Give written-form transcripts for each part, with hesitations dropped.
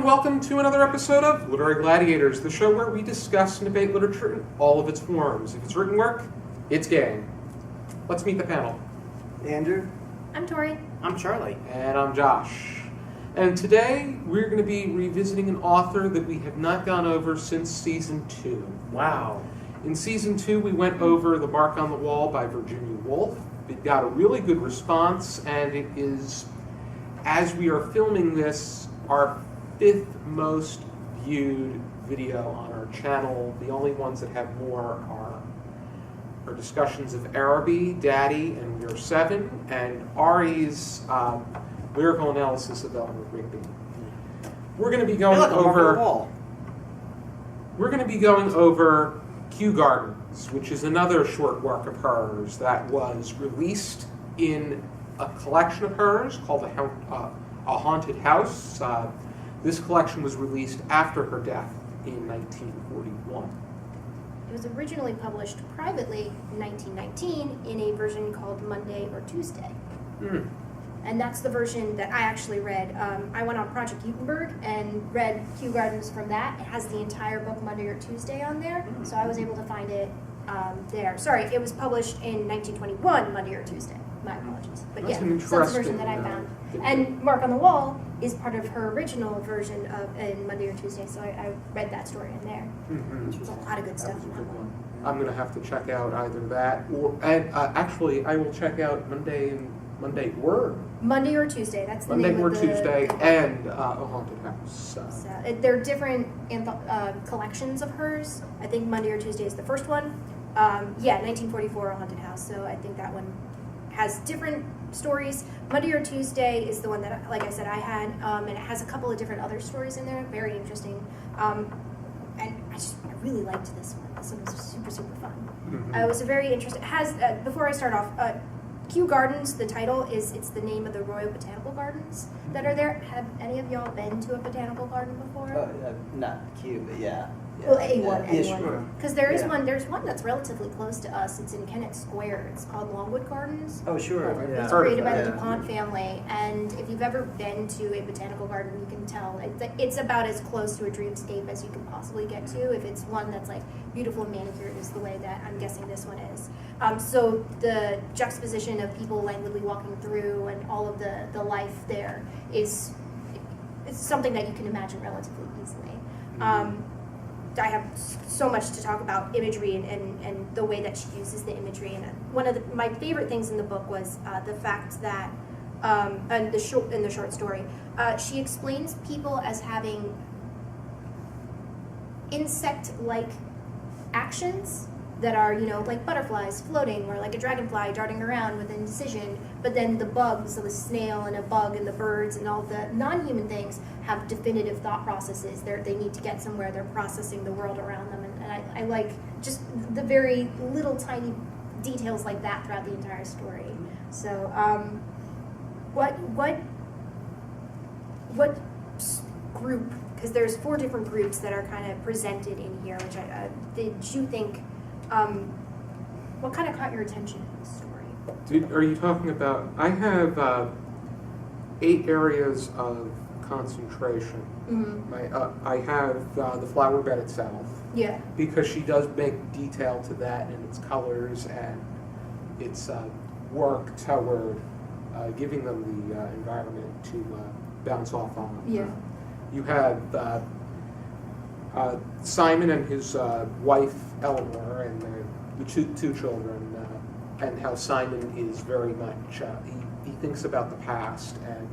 welcome to another episode of Literary Gladiators, the show where we discuss and debate literature in all of its forms. If it's written work, it's game. Let's meet the panel. Andrew. I'm Tori. I'm Charlie. And I'm Josh. And today we're going to be revisiting an author that we have not gone over since Season 2. Wow. In Season 2, we went over The Mark on the Wall by Virginia Woolf. It got a really good response, and it is, as we are filming this, our 5th most viewed video on our channel. The only ones that have more are our discussions of Araby, Daddy, and We're 7, and Ari's lyrical analysis of Eleanor Rigby. We're going to be going over Kew Gardens, which is another short work of hers that was released in a collection of hers called A Haunted House. This collection was released after her death in 1941. It was originally published privately in 1919 in a version called Monday or Tuesday. And that's the version that I actually read. I went on Project Gutenberg and read Kew Gardens from that. It has the entire book Monday or Tuesday on there, so I was able to find it there. Sorry, it was published in 1921, Monday or Tuesday. My apologies. But That's yeah, that's the version that I found. And Mark on the Wall is part of her original version of in Monday or Tuesday, so I read that story in there. There's a lot of good stuff in that one. I'm going to have to check out either that or, actually, I will check out Monday or Tuesday. That's the Monday name or of the Tuesday book. and A Haunted House. So, they're different collections of hers. I think Monday or Tuesday is the first one. 1944, A Haunted House. So I think that one has different stories. Monday or Tuesday is the one that, like I said, I had, and it has a couple of different other stories in there. Very interesting. And I really liked this one. This one was super, super fun. It was a very interesting. It has before I start off. Kew Gardens, the title it's the name of the Royal Botanical Gardens that are there. Have any of y'all been to a botanical garden before? Not Kew, but yeah. Well, anyone. Sure. Because there's one that's relatively close to us. It's in Kennett Square. It's called Longwood Gardens. Oh, sure. It's created by the DuPont family. And if you've ever been to a botanical garden, you can tell it's about as close to a dreamscape as you can possibly get to. If it's one that's like beautiful and manicured is the way that I'm guessing this one is. So the juxtaposition of people languidly walking through and all of the life there is something that you can imagine relatively easily. I have so much to talk about imagery and the way that she uses the imagery. And one of my favorite things in the book was the fact that, in the short story, she explains people as having insect-like actions that are, like butterflies floating or like a dragonfly darting around with indecision, but then the bugs, so the snail and a bug and the birds and all the non-human things have definitive thought processes. They need to get somewhere. They're processing the world around them, and I like just the very little tiny details like that throughout the entire story. So, what group? Because there's 4 different groups that are kind of presented in here. Which did you think? What kind of caught your attention in this story? Are you talking about? I have 8 areas of concentration. I have the flower bed itself. Yeah. Because she does make detail to that in its colors and its work toward giving them the environment to bounce off on. Yeah. You have Simon and his wife Eleanor and the two children, and how Simon is very much he thinks about the past and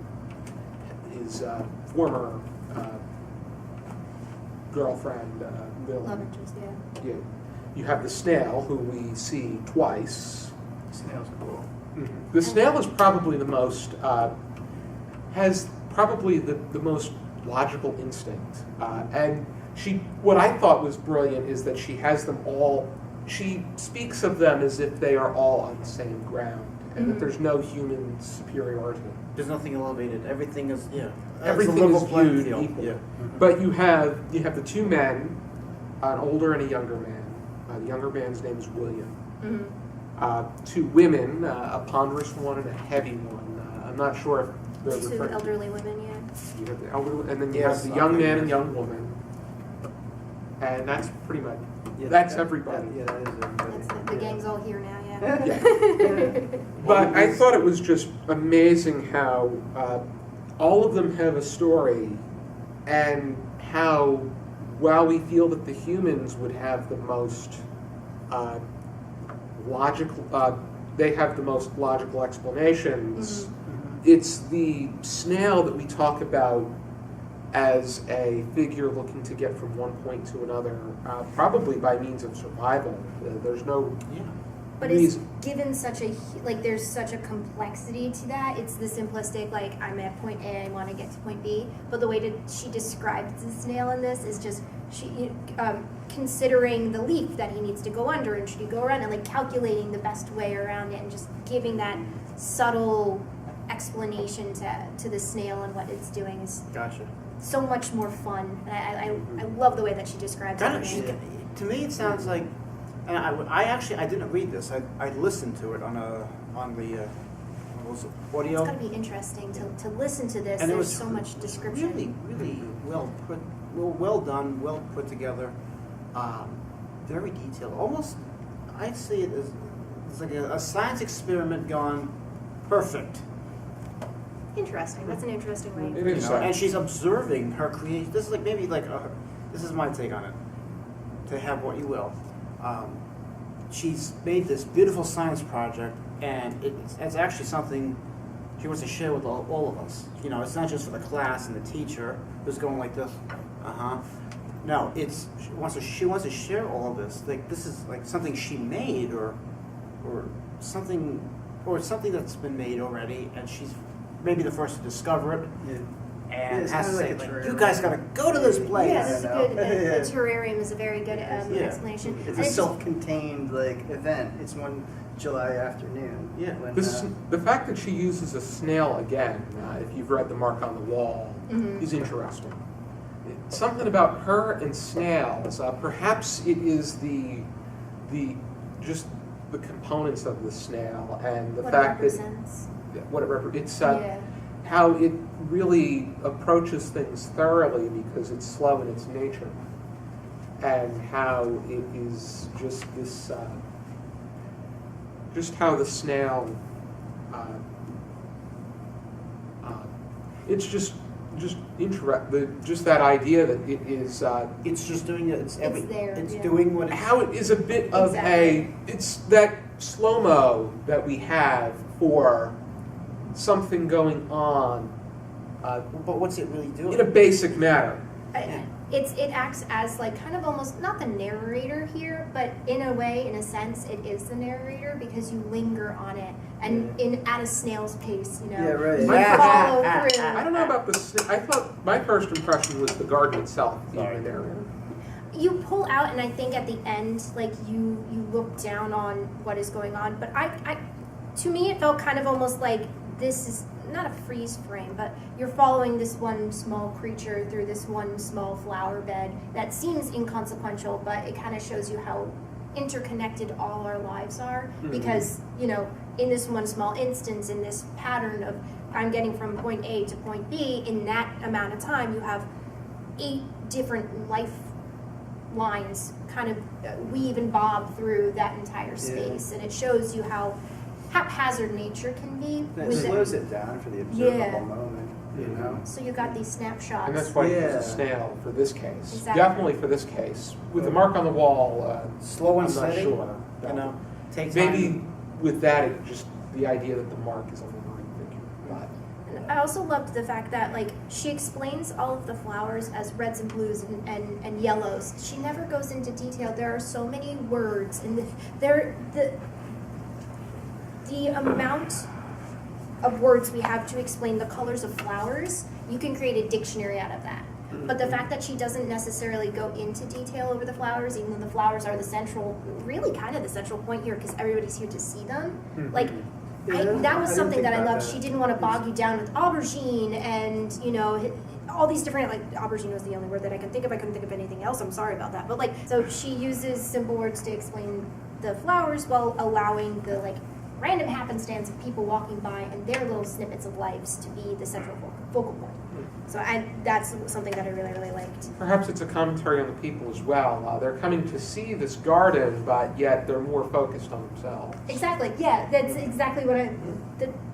his former girlfriend Lily. Love interest, yeah. Yeah. You have the snail, who we see twice. Snail's cool. The snail is probably the most has probably the most logical instinct, and what I thought was brilliant is that she has them all. She speaks of them as if they are all on the same ground, and that there's no human superiority. There's nothing elevated. Everything is Everything is viewed equal. Yeah. But you have the 2 men, an older and a younger man. The younger man's name is William. 2 women, a ponderous one and a heavy one. I'm not sure if they're Two referring to. elderly women, yeah. You have the elderly, and then you Yes, have the young man yes. and young woman, and that's pretty much Yeah, that's that- everybody. Yeah, that is everybody. That's the Yeah. gang's all here now, Yeah. But I thought it was just amazing how all of them have a story, and how while we feel that the humans would have the most logical, they have the most logical explanations. It's the snail that we talk about as a figure looking to get from one point to another, probably by means of survival. There's no But it's reason. given such a, like, there's such a complexity to that. It's the simplistic, like, I'm at point A, I want to get to point B. But the way that she describes the snail in this is just, she considering the leaf that he needs to go under, and should he go around, and like calculating the best way around it, and just giving that subtle explanation to the snail and what it's doing is Gotcha. so much more fun. And I love the way that she describes Kind of, everything. to me, it sounds like, and I didn't read this. I listened to it on the what was it, audio. It's going to be interesting to listen to this. And it There's was so much description. Really well put, well done, well put together. Very detailed. Almost, I'd see it as it's like a science experiment gone perfect. Interesting. That's an interesting way. It is. And she's observing her creation. This is like maybe like this is my take on it. To have what you will. She's made this beautiful science project, and it's actually something she wants to share with all of us. You know, it's not just for the class and the teacher who's going like this. No, she wants to share all of this. Like this is like something she made, or something that's been made already, and she's maybe the first to discover it. Yeah. And it's has to kinda say, like a like, you terrarium. guys got to go to this place. Yeah, that's a good. Yeah. The terrarium is a very good explanation. It's And a just- self-contained like event. It's one July afternoon. Yeah. When, The fact that she uses a snail again, if you've read The Mark on the Wall, Mhm. is interesting. Something about her and snails. Perhaps it is the just the components of the snail and the what fact it represents. that what it it's Yeah. how it really approaches things thoroughly because it's slow in its nature, and how it is just this just how the snail it's just just that idea that it is It's just doing it. It's there, It's yeah. doing what it's. how it is a bit of Exactly. it's that slow-mo that we have for something going on But what's it really doing? in a basic matter. It acts as like kind of almost not the narrator here, but in a way, in a sense, it is the narrator because you linger on it and at a snail's pace, you know. Yeah, right. You Yeah. follow through. I don't know about I thought my first impression was the garden itself, Sorry. the narrator. You pull out, and I think at the end, like you look down on what is going on. But I to me, it felt kind of almost like this is not a freeze frame, but you're following this one small creature through this one small flower bed that seems inconsequential, but it kind of shows you how interconnected all our lives are. Mhm. Because, you know, in this one small instance, in this pattern of I'm getting from point A to point B, in that amount of time, you have 8 different life lines kind of weave and bob through that entire space. And it shows you how haphazard nature can be. it with slows it down for the observable Yeah. moment. You know. So you got these snapshots. And that's why Yeah. it's a snail for this case. Exactly. Definitely for this case. With the mark on the wall, Slow and I'm not steady. sure. You know, take time. Maybe with that, it just the idea that the mark is a lingering figure. But And I also loved the fact that like she explains all of the flowers as reds and blues and yellows. She never goes into detail. There are so many words, and the amount of words we have to explain the colors of flowers, you can create a dictionary out of that. But the fact that she doesn't necessarily go into detail over the flowers, even though the flowers are the central, really kind of the central point here, because everybody's here to see them. Like, Yeah, that was I didn't something think that I about loved. that. She didn't want to bog you down with aubergine and, you know, all these different, like, aubergine was the only word that I could think of. I couldn't think of anything else. I'm sorry about that. But, like, so she uses simple words to explain the flowers while allowing the, like, random happenstance of people walking by and their little snippets of lives to be the central focal point. So that's something that I really, really liked. Perhaps it's a commentary on the people as well. They're coming to see this garden, but yet they're more focused on themselves. Exactly. Yeah, that's exactly what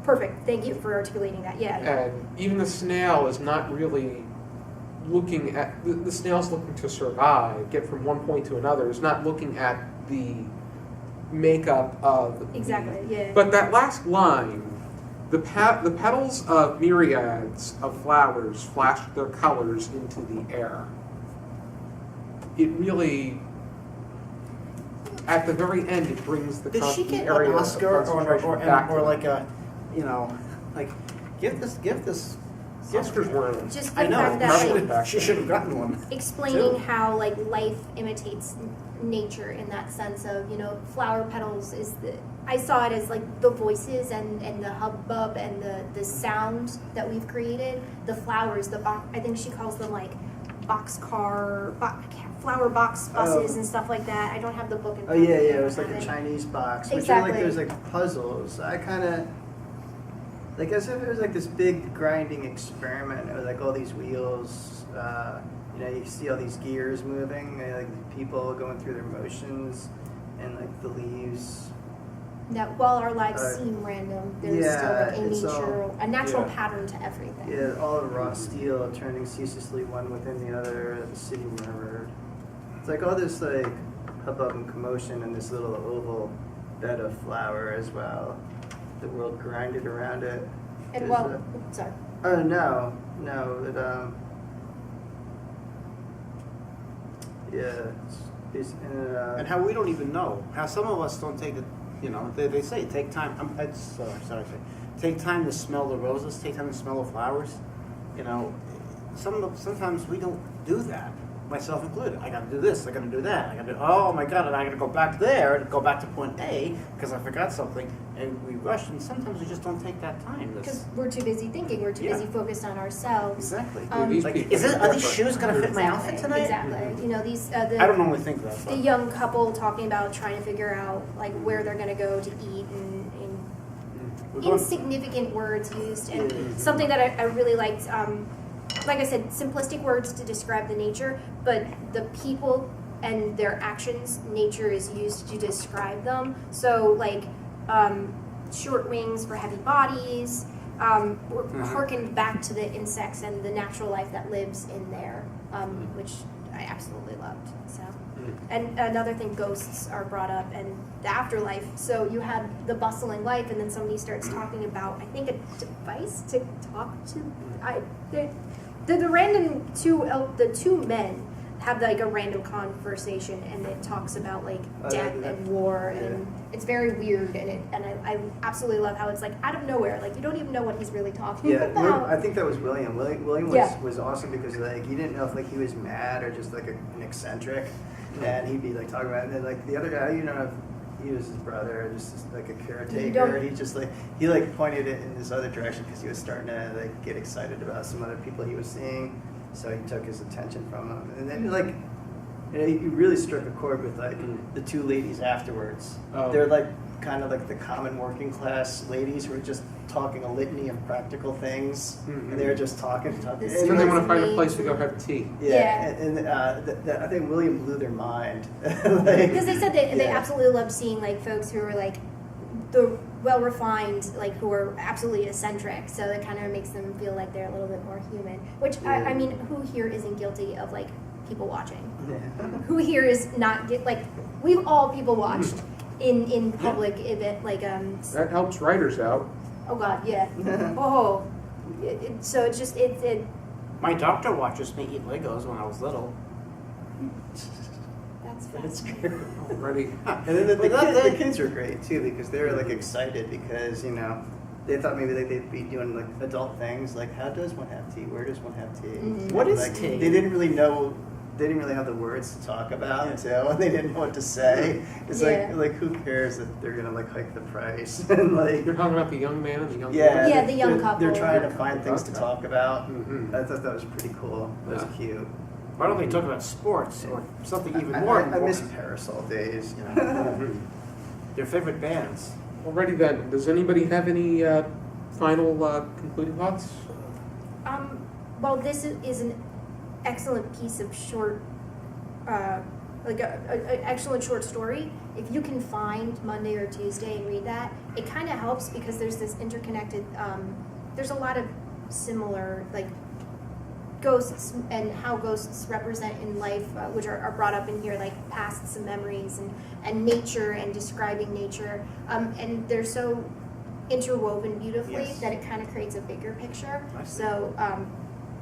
perfect. Thank you for articulating that. Yeah. And even the snail is not really looking at the snail's looking to survive, get from one point to another. It's not looking at the makeup of Exactly. Yeah. But that last line, the petals of myriads of flowers flashed their colors into the air. It really, at the very end, it brings the Did she get area an of Oscar concentration back to or them. like a, you know, like give this. Oscars weren't. Just I the know. fact that She should have gotten one. explaining too. how like life imitates nature in that sense of, you know, flower petals is I saw it as like the voices and the hubbub and the sound that we've created. The flowers, I think she calls them like flower box buses and stuff like that. I don't have the book in Oh front of yeah, me. yeah. It was like a Chinese box, which are Exactly. like there's like puzzles. I kind of like as if it was like this big grinding experiment with like all these wheels. You know, you see all these gears moving, and, like people going through their motions, and like the leaves. That while our lives Uh, seem random, there's yeah, still it's like a natural yeah. pattern to everything. Yeah, all of raw steel turning ceaselessly one within the other. The city murmured. It's like all this like hubbub and commotion in this little oval bed of flower as well. The world grinded around it. And Is well, it- sorry. Oh no, it yeah, it's And how we don't even know. How some of us don't take it. You know, they say take time. Take time to smell the roses. Take time to smell the flowers. You know, sometimes we don't do that. Myself included. I got to do this. I got to do that. Oh my God! And I got to go back there and go back to point A because I forgot something. And we rush. And sometimes we just don't take that time. Because we're too busy thinking, we're too busy focused on ourselves. Exactly. These Like, people are these shoes gonna fit my outfit tonight? Exactly. You know, these I don't normally think that. the young couple talking about trying to figure out like where they're gonna go to eat and We're going- insignificant words used and something that I really liked. Like I said, simplistic words to describe the nature, but the people and their actions, nature is used to describe them. So like short wings for heavy bodies. We're harkened back to the insects and the natural life that lives in there, which I absolutely loved. So, and another thing, ghosts are brought up and the afterlife. So you had the bustling life, and then somebody starts talking about, I think, a device to talk to. The random the two men have like a random conversation, and it talks about like death and war, and it's very weird, and I absolutely love how it's like out of nowhere, like you don't even know what he's really talking about. I think that was William. William Yeah. was awesome because like you didn't know if like he was mad or just like an eccentric, and he'd be like talking about it, and then like the other guy, you know, if he was his brother or just like a caretaker, he just like he like pointed it in this other direction because he was starting to like get excited about some other people he was seeing, so he took his attention from him, and then like. You know, he really struck a chord with like the two ladies afterwards. Oh. They're like kind of like the common working class ladies who are just talking a litany of practical things, and they're just talking. This So is they want to find a amazing. place to go have tea. Yeah. And I think William blew their mind. Because they said they absolutely loved seeing like folks who are like the well refined, like who are absolutely eccentric. So it kind of makes them feel like they're a little bit more human. Which I mean, who here isn't guilty of like people watching? Who here is not like we've all people watched in public event like That helps writers out. oh god yeah so it's just it My doctor watches me eat Legos when I was little. that's It's fascinating. Already. And then the But kids were great too because they were like excited because you know they thought maybe like they'd be doing like adult things like how does one have tea? Where does one have tea? What is like, tea? They didn't really know. They didn't really have the words to talk about too, and they didn't know what to say. It's Yeah. like who cares if they're gonna like hike the price and like You're talking about the young man and the young yeah, Yeah, the young they're couple. trying to find things to talk about. Mhm. I thought that was pretty cool. That was Yeah. cute. Why don't they talk about sports or something even more I important? miss parasol days. You know. Mhm. Their favorite bands. Alrighty then, does anybody have any final concluding thoughts? Well, this is an excellent piece of short, like a excellent short story. If you can find Monday or Tuesday and read that, it kind of helps because there's this interconnected, there's a lot of similar, like, ghosts and how ghosts represent in life, which are brought up in here, like pasts and memories and nature and describing nature. And they're so interwoven beautifully Yes. that it kind of creates a bigger picture. I see. So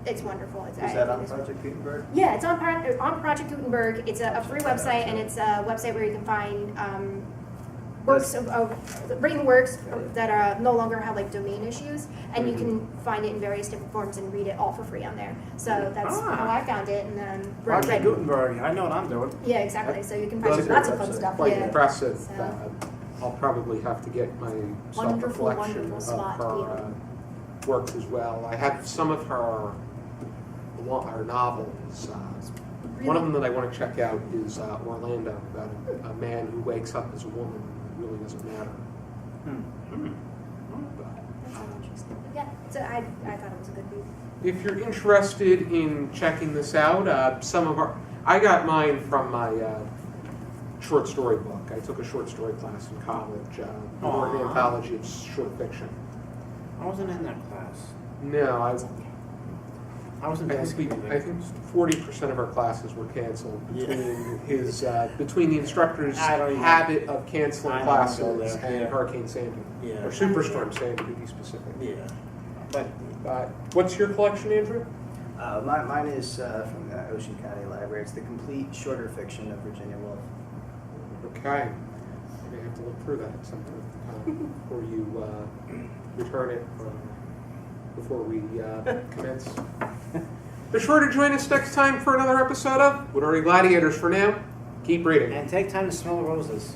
it's wonderful. Is that on Project Gutenberg? Yeah, it's on Project Gutenberg. It's a free website, and it's a website where you can find works of written works that are no longer have like domain issues, and you can find it in various different forms and read it all for free on there. So that's how I found it, and then Project Gutenberg, I know what I'm doing. Yeah, exactly. So you can find That's a lots great of fun website. stuff. Quite Yeah. impressive. So- I'll probably have to get my Wonderful, collection wonderful of spot to be her on. works as well. I have some of her novels. One of them that I want to check out is Orlando, about a man who wakes up as a woman. It really doesn't matter. That sounds interesting. Yeah, so I thought it was a good read. If you're interested in checking this out, I got mine from my short story book. I took a short story class in college, an Aw. anthology of short fiction. I wasn't in that class. No, I was in I dance think committee. I think 40% of our classes were canceled Yeah. between the instructor's I don't even- habit of canceling I don't go classes there, and yeah. Hurricane Sandy, Yeah. or Superstorm Sandy to be specific. Yeah. But What's your collection, Andrew? Mine is from the Ocean County Library. It's the complete shorter fiction of Virginia Woolf. Okay, I'm gonna have to look through that at some point before you return it, before we commence. Be sure to join us next time for another episode of Tori Gladiators. For now, keep reading. and take time to smell the roses.